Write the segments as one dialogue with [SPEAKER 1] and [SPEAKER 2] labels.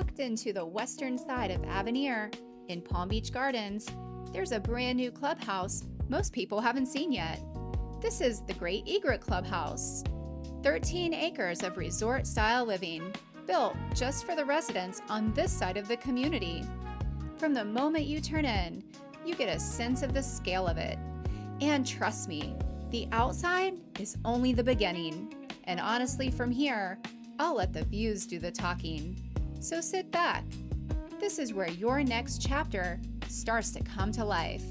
[SPEAKER 1] Tucked into the western side of Avenir, in Palm Beach Gardens, there's a brand new clubhouse most people haven't seen yet. This is the Great Egret Clubhouse. 13 acres of resort-style living, built just for the residents on this side of the community. From the moment you turn in, you get a sense of the scale of it. And trust me, the outside is only the beginning. And honestly, from here, I'll let the views do the talking. So sit back. This is where your next chapter starts to come to life.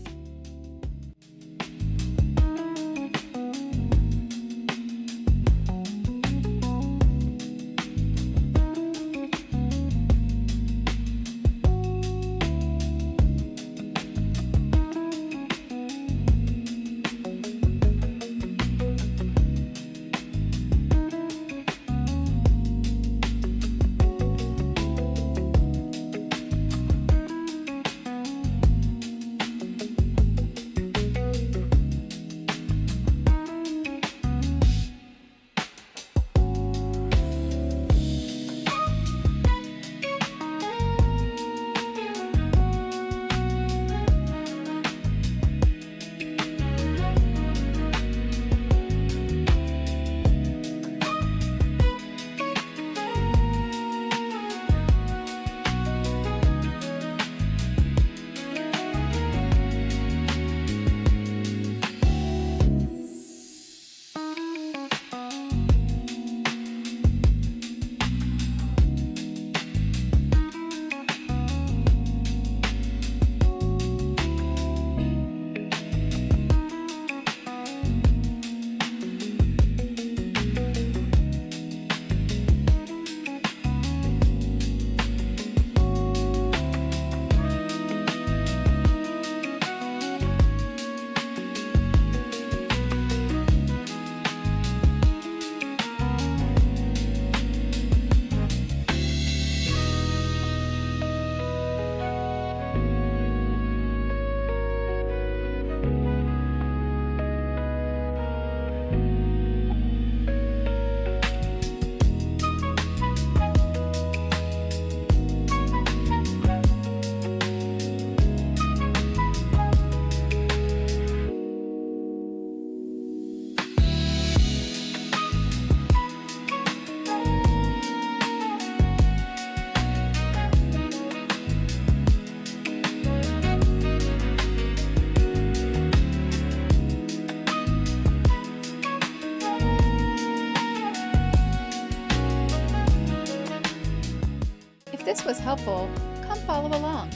[SPEAKER 1] If this was helpful, come follow along.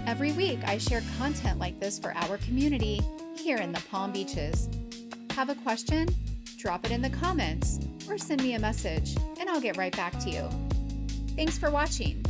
[SPEAKER 1] Every week I share content like this for our community here in the Palm Beaches. Have a question? Drop it in the comments or send me a message and I'll get right back to you. Thanks for watching.